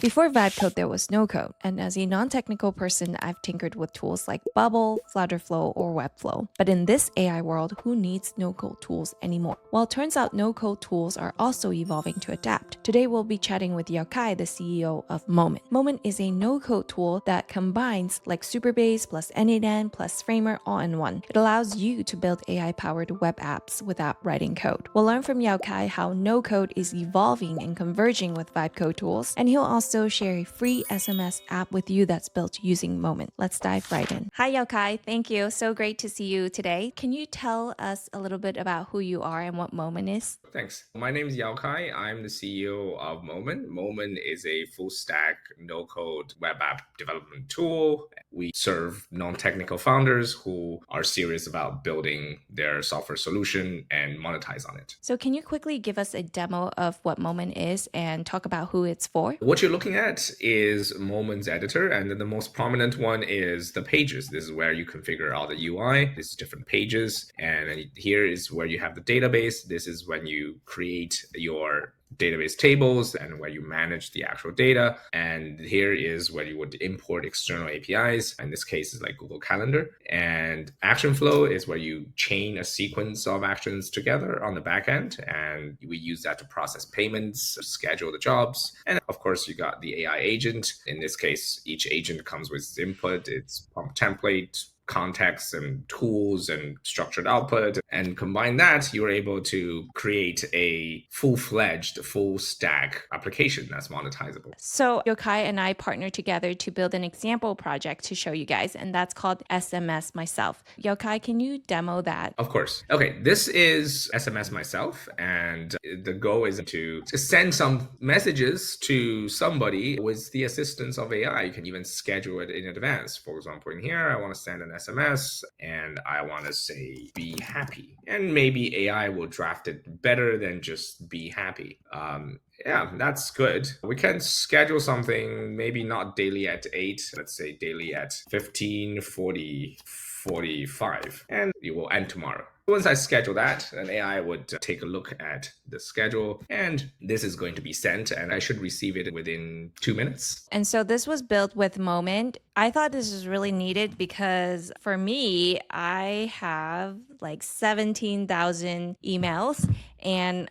Before Vibe Code, there was no code, and as a non-technical person, I've tinkered with tools like Bubble, Flutterflow, or Webflow. But in this AI world, who needs no-code tools anymore? Well, it turns out no-code tools are also evolving to adapt. Today, we'll be chatting with Yaokai, the CEO of Momen. Momen is a no-code tool that combines like Superbase plus N8N plus Framer all in one. It allows you to build AI-powered web apps without writing code. We'll learn from Yaokai how no-code is evolving and converging with Vibe Code tools, and he'll also share a free SMS app with you that's built using Momen. Let's dive right in. Hi, Yaokai. Thank you. So great to see you today. Can you tell us a little bit about who you are and what Momen is? Thanks. My name is Yaokai. I'm the CEO of Momen. Momen is a full stack, no code web app development tool. We serve non technical founders who are serious about building their software solution and monetize on it. So, can you quickly give us a demo of what Momen is and talk about who it's for? What you're looking at is Moment's editor, and then the most prominent one is the pages. This is where you configure all the UI. This is different pages, and here is where you have the database. This is when you create your database tables and where you manage the actual data. And here is where you would import external APIs. In this case, is like Google Calendar. And action flow is where you chain a sequence of actions together on the back end. And we use that to process payments, schedule the jobs. And of course, you got the AI agent. In this case, each agent comes with input, its prompt template, context and tools and structured output, and combine that, you're able to create a full-fledged, full-stack application that's monetizable. So Yokai and I partnered together to build an example project to show you guys, and that's called SMS Myself. Yokai, can you demo that? Of course. Okay, this is SMS Myself, and the goal is to send some messages to somebody with the assistance of AI. You can even schedule it in advance. For example, in here, I want to send an SMS and I want to say, be happy. And maybe AI will draft it better than just be happy. Yeah, that's good. We can schedule something, maybe not daily at 8, let's say daily at 15:40, 45, and it will end tomorrow. Once I schedule that, an AI would take a look at the schedule, and this is going to be sent, and I should receive it within 2 minutes. And so this was built with Moment. I thought this was really needed because for me, I have like 17,000 emails and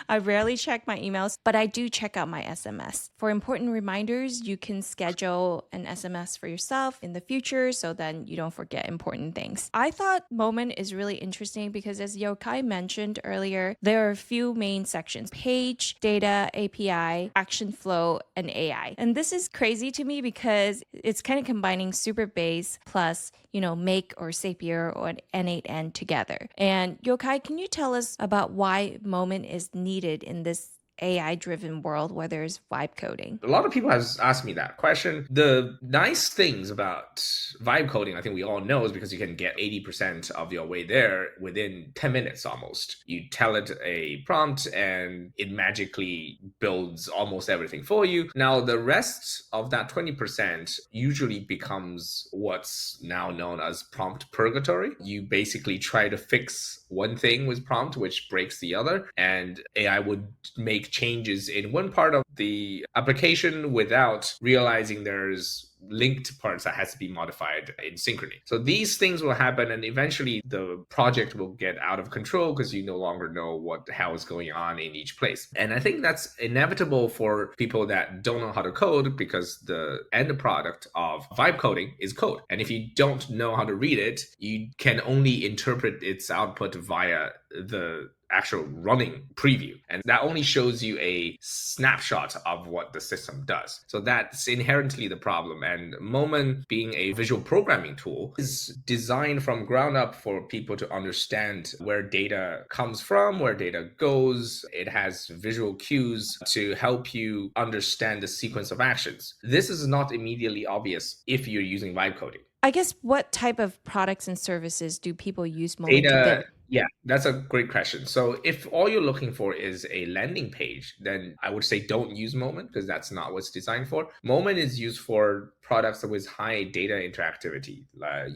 I rarely check my emails, but I do check out my SMS. For important reminders, you can schedule an SMS for yourself in the future so then you don't forget important things. I thought Moment is really interesting because as Yokai mentioned earlier, there are a few main sections: page, data, API, action flow, and AI. And this is crazy to me because it's kind of combining Superbase plus, Make or Zapier or N8N together. And Yokai, can you tell us about why Moment is needed in this AI-driven world where there's vibe coding? A lot of people have asked me that question. The nice things about vibe coding, I think we all know, is because you can get 80% of your way there within 10 minutes almost. You tell it a prompt and it magically builds almost everything for you. Now, the rest of that 20% usually becomes what's now known as prompt purgatory. You basically try to fix one thing with prompt, which breaks the other, and AI would make changes in one part of the application without realizing there's linked parts that has to be modified in synchrony. So these things will happen, and eventually the project will get out of control because you no longer know what the hell is going on in each place. And I think that's inevitable for people that don't know how to code, because the end product of vibe coding is code. And if you don't know how to read it, you can only interpret its output via the actual running preview. And that only shows you a snapshot of what the system does. So that's inherently the problem. And Momen, being a visual programming tool, is designed from ground up for people to understand where data comes from, where data goes. It has visual cues to help you understand the sequence of actions. This is not immediately obvious if you're using vibe coding. I guess what type of products and services do people use Moment to Data build? Yeah, that's a great question. So if all you're looking for is a landing page, then I would say don't use Moment because that's not what it's designed for. Moment is used for products with high data interactivity.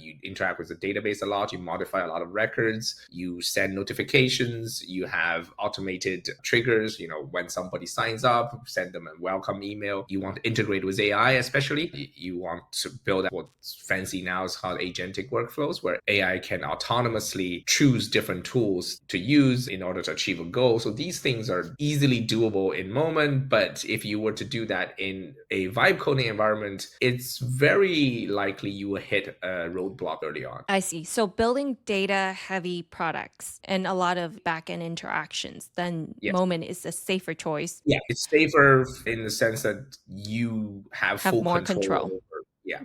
You interact with the database a lot, you modify a lot of records, you send notifications, you have automated triggers, when somebody signs up, send them a welcome email. You want to integrate with AI, especially. You want to build what's fancy now is called agentic workflows, where AI can autonomously choose different tools to use in order to achieve a goal. So these things are easily doable in Moment, but if you were to do that in a vibe coding environment, it's very likely you will hit a roadblock early on. I see. So building data heavy products and a lot of backend interactions, then Yes. Moment is a safer choice, Yeah, it's safer in the sense that you have have full more control control. over. Yeah.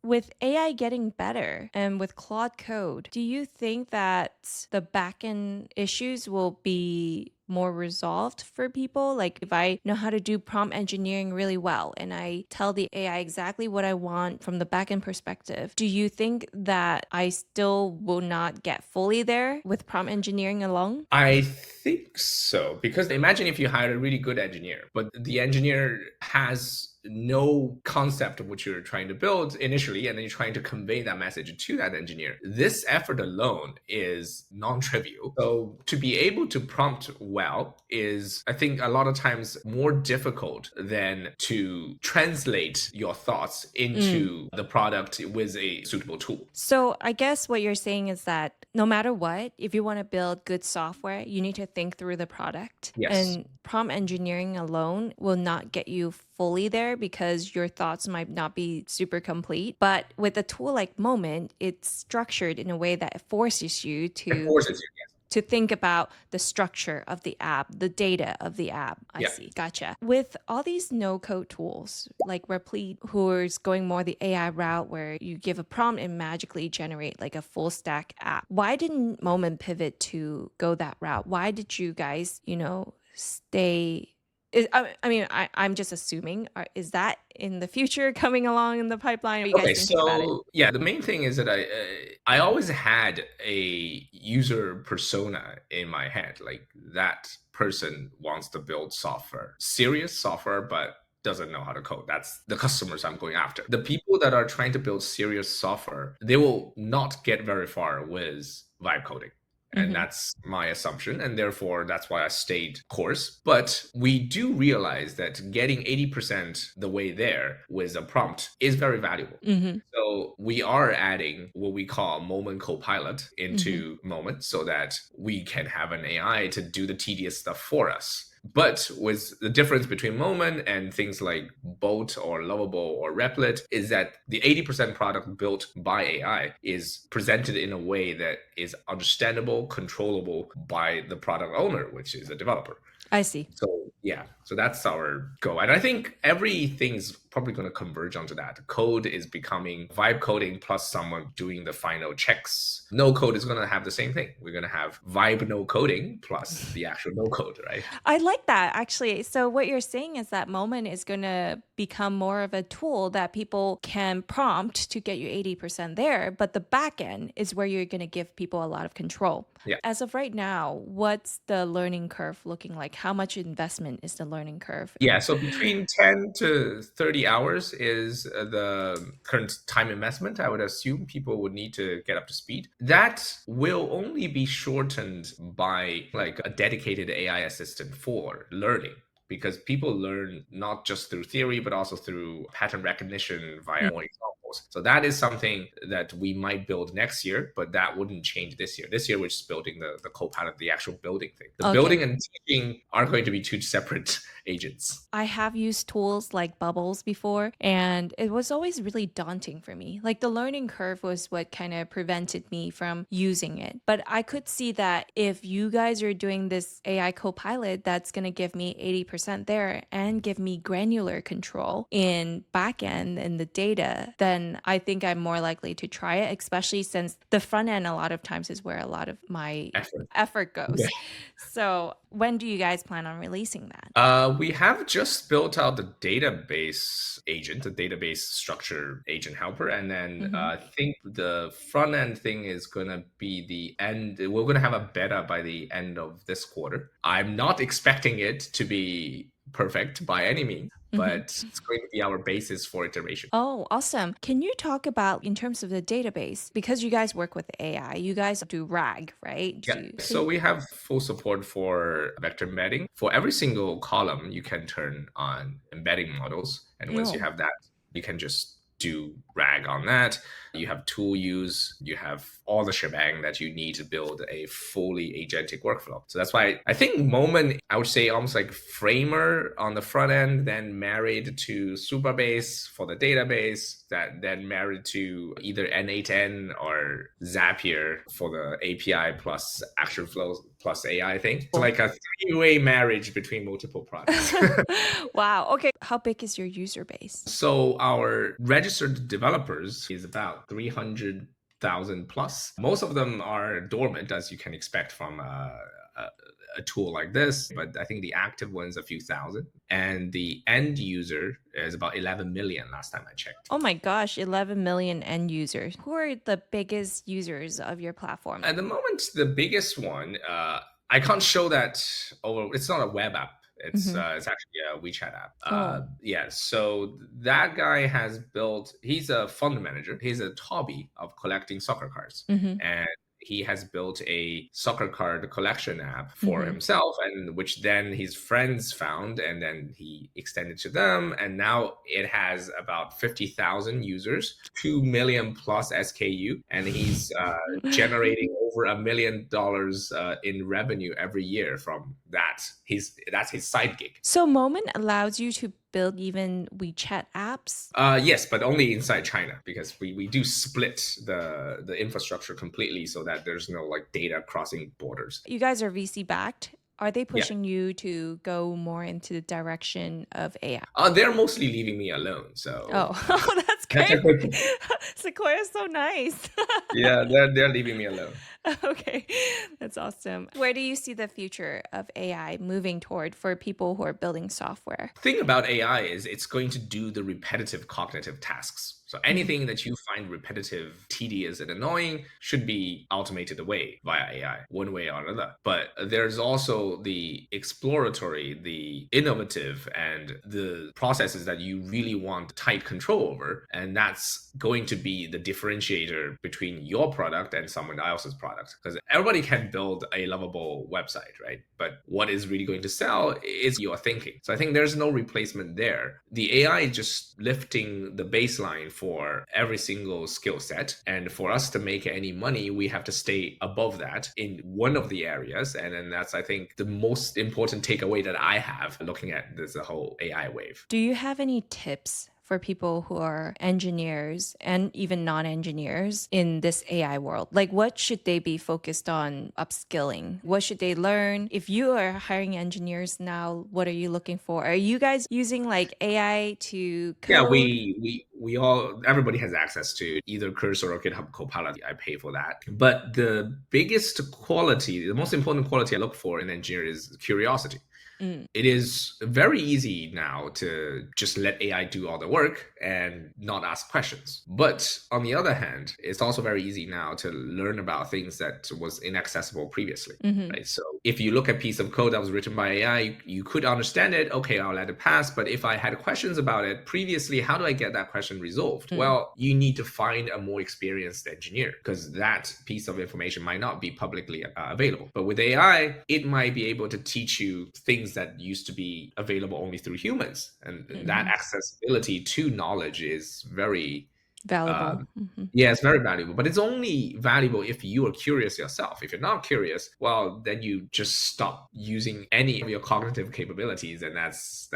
With AI getting better and with Claude Code, do you think that the backend issues will be more resolved for people? Like if I know how to do prompt engineering really well and I tell the AI exactly what I want from the backend perspective, do you think that I still will not get fully there with prompt engineering alone? I think so. Because imagine if you hired a really good engineer, but the engineer has no concept of what you're trying to build initially, and then you're trying to convey that message to that engineer. This effort alone is non trivial. So, to be able to prompt well is, I think, a lot of times more difficult than to translate your thoughts Mm. into the product with a suitable tool. So I guess what you're saying is that no matter what, if you want to build good software, you need to think through the product. Yes. And prompt engineering alone will not get you fully there because your thoughts might not be super complete. But with a tool like Moment, it's structured in a way that it forces you It to forces you. think about the structure of the app, the data of the app. I Yeah. see. Gotcha. With all these no code tools like Replete, who is going more the AI route where you give a prompt and magically generate like a full stack app, why didn't Moment pivot to go that route? Why did you guys, stay? I'm just assuming. Is that in the future coming along in the pipeline? Are you guys Okay, thinking about it? so yeah, the main thing is that I always had a user persona in my head, like that person wants to build software, serious software, but doesn't know how to code. That's the customers I'm going after. The people that are trying to build serious software, they will not get very far with vibe coding. And Mm-hmm. that's my assumption. And therefore, that's why I stayed course. But we do realize that getting 80% the way there with a prompt is very valuable. Mm-hmm. So we are adding what we call Moment Copilot Mm-hmm. into Moment so that we can have an AI to do the tedious stuff for us. But with the difference between Moment and things like Bolt or Lovable or Replit is that the 80% product built by AI is presented in a way that is understandable, controllable by the product owner, which is a developer. I see. So yeah, so that's our goal. And I think everything's probably going to converge onto that. Code is becoming vibe coding plus someone doing the final checks. No code is going to have the same thing. We're going to have vibe no coding plus the actual no code, right? I like that actually. So what you're saying is that Moment is going to become more of a tool that people can prompt to get you 80% there, but the back end is where you're going to give people a lot of control. Yeah. As of right now, what's the learning curve looking like? How much investment is the learning curve? Yeah, so between 10 to 30 hours is the current time investment. I would assume people would need to get up to speed. That will only be shortened by like a dedicated AI assistant for learning because people learn not just through theory, but also through pattern recognition via more examples. So that is something that we might build next year, but that wouldn't change this year. This year, we're just building the co-pilot, the actual building thing. The Okay. building and teaching are going to be two separate agents. I have used tools like Bubbles before, and it was always really daunting for me. Like the learning curve was what kind of prevented me from using it. But I could see that if you guys are doing this AI copilot that's going to give me 80% there and give me granular control in backend and the data, then then I think I'm more likely to try it, especially since the front end a lot of times is where a lot of my Effort. effort goes. So, when do you guys plan on releasing that? We have just built out the database agent, the database structure agent helper, and then Hmm. I think the front end thing is gonna be the end. We're gonna have a beta by the end of this quarter. I'm not expecting it to be perfect by any means, Hmm. but it's going to be our basis for iteration. Oh, awesome. Can you talk about in terms of the database, because you guys work with AI, you guys do RAG, right? Yeah, so we have full support for vector embedding. For every single column, you can turn on embedding models. And once you Oh. have that, you can just do RAG on that. You have tool use, you have all the shebang that you need to build a fully agentic workflow. So that's why I think Momen, I would say almost like Framer on the front end, then married to Supabase for the database, that then married to either N8N or Zapier for the API plus Action Flow plus AI thing. It's like a three-way marriage between multiple products. Wow. Okay. How big is your user base? So our registered developers is about 300,000 plus. Most of them are dormant, as you can expect from a tool like this, but I think the active one's a few thousand. And the end user is about 11 million last time I checked. Oh my gosh, 11 million end users. Who are the biggest users of your platform? At the moment, the biggest one, I can't show that over. It's not a web app. Hmm. It's actually a WeChat app. Oh. Yeah. So that guy has built. He's a fund manager. He's a hobby of collecting soccer cards, Hmm. and he has built a soccer card collection app for Hmm. himself, and which then his friends found, and then he extended to them, and now it has about 50,000 users, 2 million plus SKU, and he's generating over $1 million in revenue every year from that. That's his side gig. So Moment allows you to build even WeChat apps. Yes, but only inside China because we do split the infrastructure completely so that there's no like data crossing borders. You guys are VC backed. Are they Yeah, pushing you to go more into the direction of AI? they're mostly leaving me alone. So Oh, oh, that's that's a great. good thing. Sequoia's so nice. Yeah, they're leaving me alone. Okay, that's awesome. Where do you see the future of AI moving toward for people who are building software? Thing about AI is it's going to do the repetitive cognitive tasks. So Mhm. anything that you find repetitive, tedious, and annoying should be automated away via AI, one way or another. But there's also the exploratory, the innovative, and the processes that you really want tight control over. And that's going to be the differentiator between your product and someone else's product. Because everybody can build a lovable website, right? But what is really going to sell is your thinking. So I think there's no replacement there. The AI is just lifting the baseline for every single skill set. And for us to make any money, we have to stay above that in one of the areas. And then that's, I think, the most important takeaway that I have looking at this whole AI wave. Do you have any tips for people who are engineers and even non-engineers in this AI world? Like what should they be focused on upskilling? What should they learn? If you are hiring engineers now, what are you looking for? Are you guys using like AI to Yeah, code? we all everybody has access to either Cursor or GitHub Copilot. I pay for that. But the biggest quality, the most important quality I look for in an engineer is curiosity. Mm. It is very easy now to just let AI do all the work and not ask questions. But on the other hand, it's also very easy now to learn about things that was inaccessible previously. Hmm. Right. So if you look at a piece of code that was written by AI, you could understand it. Okay, I'll let it pass. But if I had questions about it previously, how do I get that question resolved? Mm. Well, you need to find a more experienced engineer because that piece of information might not be publicly available. But with AI, it might be able to teach you things that used to be available only through humans. And that Hmm. accessibility to knowledge is very Valuable. um, Hmm. yeah, it's very valuable, but it's only valuable if you are curious yourself. If you're not curious, well, then you just stop using any of your cognitive capabilities, and that's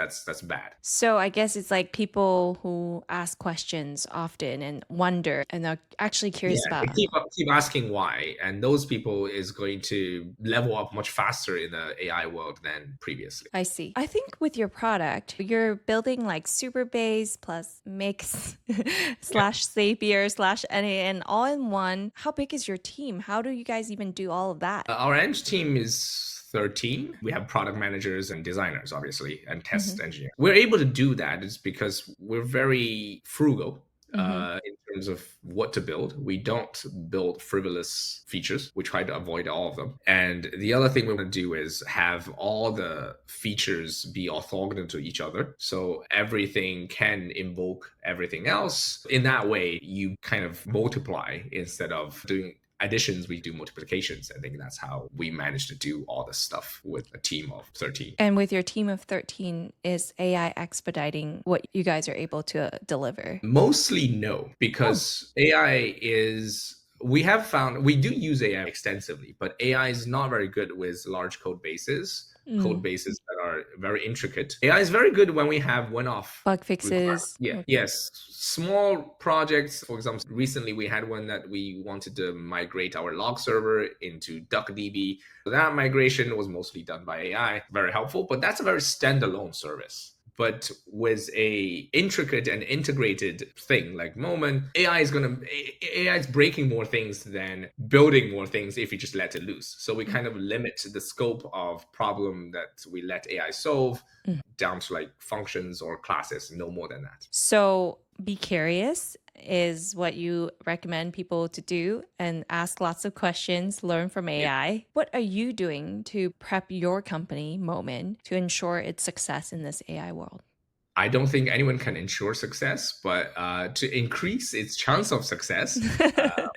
bad. So I guess it's like people who ask questions often and wonder and are actually Yeah, curious they about. keep asking why, and those people is going to level up much faster in the AI world than previously. I see. I think with your product, you're building like super base plus mix Yeah. slash slash Zapier slash NAN all in one. How big is your team? How do you guys even do all of that? Our eng team is 13. We have product managers and designers, obviously, and test Hmm. engineers. We're able to do that is because we're very frugal Hmm. in terms of what to build. We don't build frivolous features. We try to avoid all of them. And the other thing we want to do is have all the features be orthogonal to each other. So everything can invoke everything else. In that way, you kind of multiply instead of doing additions, we do multiplications. I think that's how we managed to do all this stuff with a team of 13. And with your team of 13, is AI expediting what you guys are able to deliver? Mostly no, Oh. because AI is, we have found we do use AI extensively, but AI is not very good with large code Mm. bases that are very intricate. AI is very good when we have one-off Bug requirements. fixes. Yeah, Okay. yes. Small projects, for example, recently we had one that we wanted to migrate our log server into DuckDB. That migration was mostly done by AI, very helpful, but that's a very standalone service. But with a intricate and integrated thing like Momen, AI is breaking more things than building more things if you just let it loose. So we kind of limit the scope of problem that we let AI solve Mm. down to like functions or classes, no more than that. So be curious is what you recommend people to do and ask lots of questions, learn from Yeah. AI. What are you doing to prep your company, Moment, to ensure its success in this AI world? I don't think anyone can ensure success, but to increase its chance of success,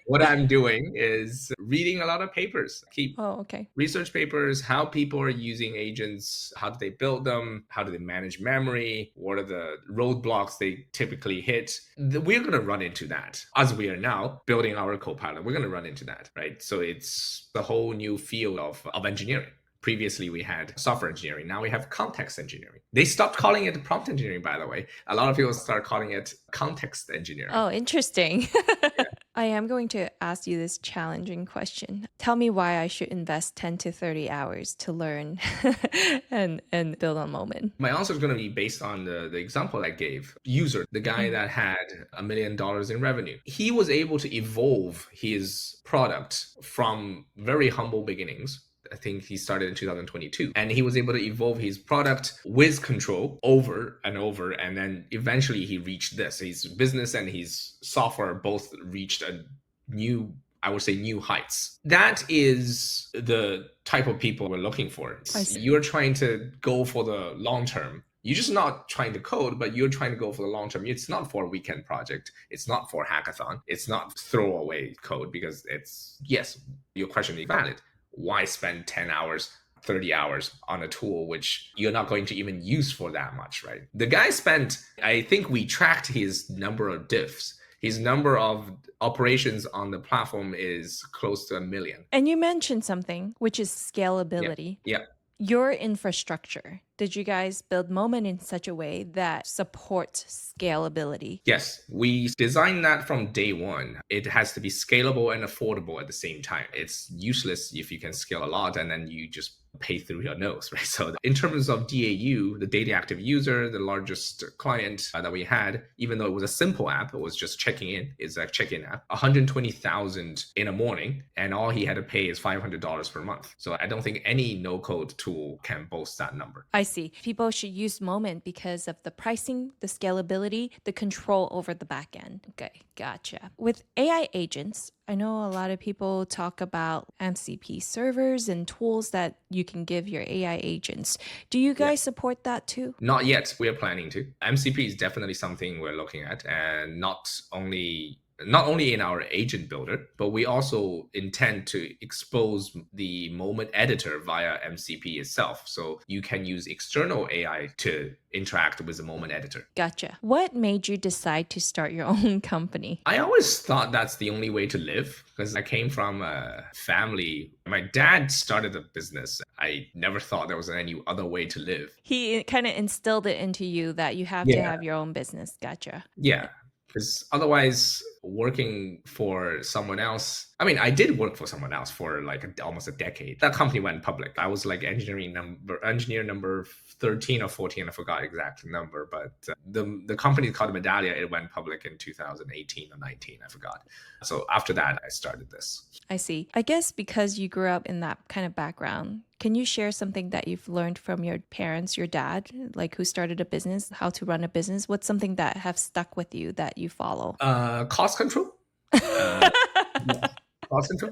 what I'm doing is reading a lot of papers. Keep Oh, okay. research papers, how people are using agents, how do they build them, how do they manage memory, what are the roadblocks they typically hit. We're going to run into that as we are now building our Copilot. We're going to run into that, right? So it's the whole new field of engineering. Previously, we had software engineering. Now we have context engineering. They stopped calling it prompt engineering, by the way. A lot of people start calling it context engineering. Oh, interesting. I am going to ask you this challenging question. Tell me why I should invest 10 to 30 hours to learn and build on Moment. My answer is going to be based on the example I gave. User, the guy Mm. that had $1 million in revenue, he was able to evolve his product from very humble beginnings. I think he started in 2022, and he was able to evolve his product with control over and over. And then eventually he reached this. His business and his software both reached a new, I would say, new heights. That is the type of people we're looking for. I see. You're trying to go for the long term. You're just not trying to code, but you're trying to go for the long term. It's not for a weekend project. It's not for a hackathon. It's not throwaway code because it's, yes, your question is valid. Why spend 10 hours 30 hours on a tool which you're not going to even use for that much, right? The guy spent, I think we tracked his number of diffs. His number of operations on the platform is close to 1 million. And you mentioned something, which is Yeah. scalability. Yeah. Your infrastructure, did you guys build Moment in such a way that supports scalability? Yes, we designed that from day one. It has to be scalable and affordable at the same time. It's useless if you can scale a lot and then you just pay through your nose, right? So in terms of DAU, the daily active user, the largest client that we had, even though it was a simple app, it was just checking in, it's a check-in app, 120,000 in a morning, and all he had to pay is $500 per month. So I don't think any no-code tool can boast that number. I see. People should use Moment because of the pricing, the scalability, the control over the back end. Okay, gotcha. With AI agents, I know a lot of people talk about MCP servers and tools that you can give your AI agents. Do you Yeah. guys support that too? Not yet. We are planning to. MCP is definitely something we're looking at, and not only in our agent builder, but we also intend to expose the Moment editor via MCP itself. So you can use external AI to interact with the Moment editor. Gotcha. What made you decide to start your own company? I always thought that's the only way to live because I came from a family. My dad started a business. I never thought there was any other way to live. He kind of instilled it into you that you have to Yeah. have your own business. Gotcha. Yeah, because otherwise, working for someone else. I mean, I did work for someone else for like almost a decade. That company went public. I was like engineer number 13 or 14. I forgot exact number, but the company called Medallia. It went public in 2018 or 19. I forgot. So after that, I started this. I see. I guess because you grew up in that kind of background, can you share something that you've learned from your parents, your dad, like who started a business, how to run a business? What's something that have stuck with you that you follow? Cost control. Uh, yeah. Cost control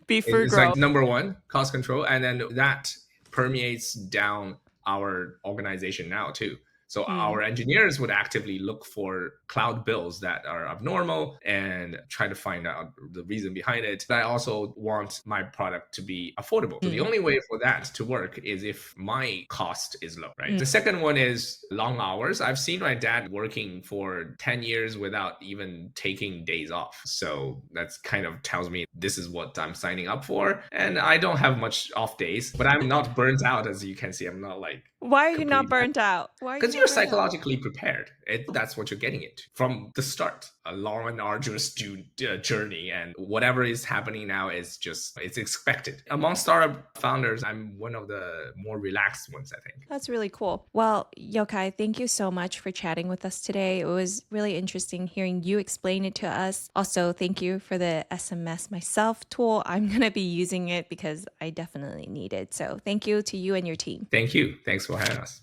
Be is like frugal. number one, cost control, and then that permeates down our organization now too. So Mm. our engineers would actively look for cloud bills that are abnormal and try to find out the reason behind it. But I also want my product to be affordable. So the Mm. only way for that to work is if my cost is low, right? Mm. The second one is long hours. I've seen my dad working for 10 years without even taking days off. So that's kind of tells me this is what I'm signing up for. And I don't have much off days, but I'm not burnt out, as you can see. I'm not like Why are you not completely, burnt out? Why are you because not you're burnt out? psychologically prepared. That's what you're getting into from the start. A long and arduous journey, and whatever is happening now is just it's expected. Among startup founders, I'm one of the more relaxed ones, I think. That's really cool. Well, Yokai, thank you so much for chatting with us today. It was really interesting hearing you explain it to us. Also, thank you for the SMS Myself tool. I'm going to be using it because I definitely need it. So, thank you to you and your team. Thank you. Thanks for having us.